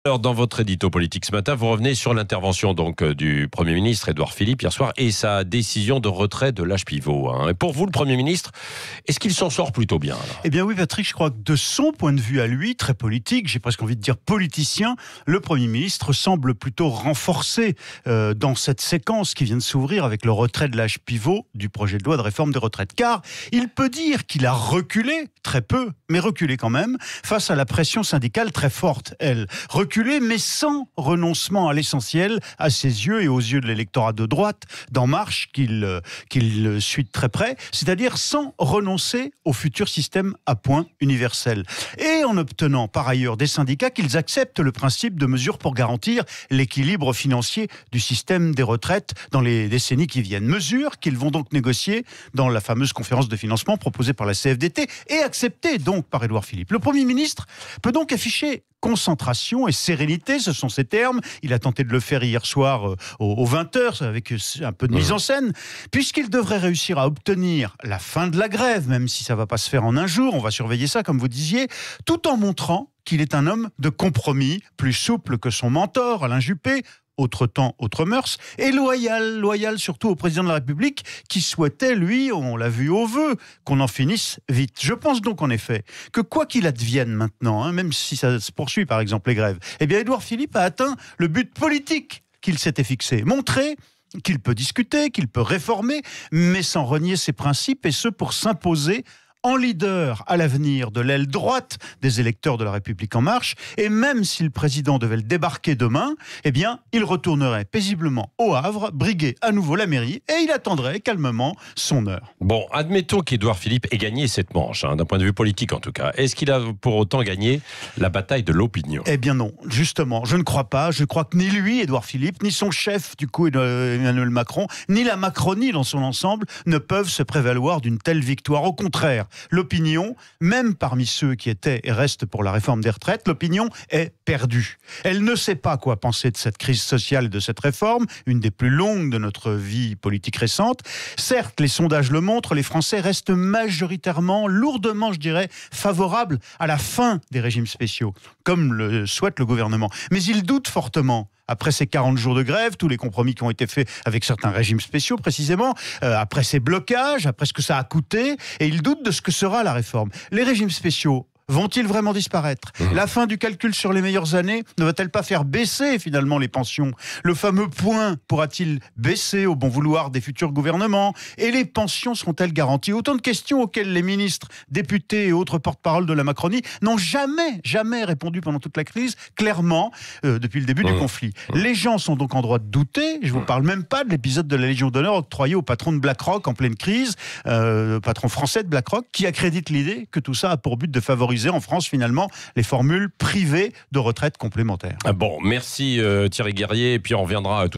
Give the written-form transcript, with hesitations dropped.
Alors, dans votre édito politique ce matin, vous revenez sur l'intervention du Premier ministre Édouard Philippe hier soir et sa décision de retrait de l'âge pivot. Et pour vous, le Premier ministre, est-ce qu'il s'en sort plutôt bien là ? Eh bien oui, Patrick, je crois que de son point de vue à lui, très politique, j'ai presque envie de dire politicien, le Premier ministre semble plutôt renforcé dans cette séquence qui vient de s'ouvrir avec le retrait de l'âge pivot du projet de loi de réforme des retraites. Car il peut dire qu'il a reculé, très peu, mais reculé quand même, face à la pression syndicale très forte, elle. Reculé, mais sans renoncement à l'essentiel, à ses yeux et aux yeux de l'électorat de droite, d'En Marche, qu'il suit de très près, c'est-à-dire sans renoncer au futur système à points universel. Et en obtenant par ailleurs des syndicats qu'ils acceptent le principe de mesures pour garantir l'équilibre financier du système des retraites dans les décennies qui viennent. Mesures qu'ils vont donc négocier dans la fameuse conférence de financement proposée par la CFDT et acceptée donc par Édouard Philippe. Le Premier ministre peut donc afficher concentration et sérénité, ce sont ses termes. Il a tenté de le faire hier soir aux 20h avec un peu de mise en scène, puisqu'il devrait réussir à obtenir la fin de la grève, même si ça ne va pas se faire en un jour, on va surveiller ça comme vous disiez, tout en montrant qu'il est un homme de compromis, plus souple que son mentor, Alain Juppé, autre temps, autre mœurs, et loyal surtout au président de la République qui souhaitait, lui, on l'a vu au vœu, qu'on en finisse vite. Je pense donc en effet que quoi qu'il advienne maintenant, même si ça se poursuit par exemple les grèves, eh bien Édouard Philippe a atteint le but politique qu'il s'était fixé, montrer qu'il peut discuter, qu'il peut réformer, mais sans renier ses principes, et ce pour s'imposer en leader à l'avenir de l'aile droite des électeurs de la République En Marche, et même si le président devait le débarquer demain, eh bien, il retournerait paisiblement au Havre, briguer à nouveau la mairie, et il attendrait calmement son heure. Bon, admettons qu'Édouard Philippe ait gagné cette manche, d'un point de vue politique en tout cas. Est-ce qu'il a pour autant gagné la bataille de l'opinion ? Eh bien non, justement, je ne crois pas. Je crois que ni lui, Édouard Philippe, ni son chef, du coup, Emmanuel Macron, ni la Macronie dans son ensemble ne peuvent se prévaloir d'une telle victoire. Au contraire, l'opinion, même parmi ceux qui étaient et restent pour la réforme des retraites, l'opinion est perdue. Elle ne sait pas quoi penser de cette crise sociale et de cette réforme, une des plus longues de notre vie politique récente. Certes, les sondages le montrent, les Français restent majoritairement, lourdement, je dirais, favorables à la fin des régimes spéciaux, comme le souhaite le gouvernement. Mais ils doutent fortement. Après ces 40 jours de grève, tous les compromis qui ont été faits avec certains régimes spéciaux précisément, après ces blocages, après ce que ça a coûté, et ils doutent de ce que sera la réforme. Les régimes spéciaux vont-ils vraiment disparaître ? La fin du calcul sur les meilleures années ne va-t-elle pas faire baisser finalement les pensions ? Le fameux point pourra-t-il baisser au bon vouloir des futurs gouvernements ? Et les pensions seront-elles garanties ? Autant de questions auxquelles les ministres, députés et autres porte-parole de la Macronie n'ont jamais répondu pendant toute la crise, clairement, depuis le début du conflit. Les gens sont donc en droit de douter. Je ne vous parle même pas de l'épisode de la Légion d'honneur octroyée au patron de BlackRock en pleine crise, patron français de BlackRock, qui accrédite l'idée que tout ça a pour but de favoriser en France finalement les formules privées de retraite complémentaires. Bon, merci Thierry Guerrier, et puis on reviendra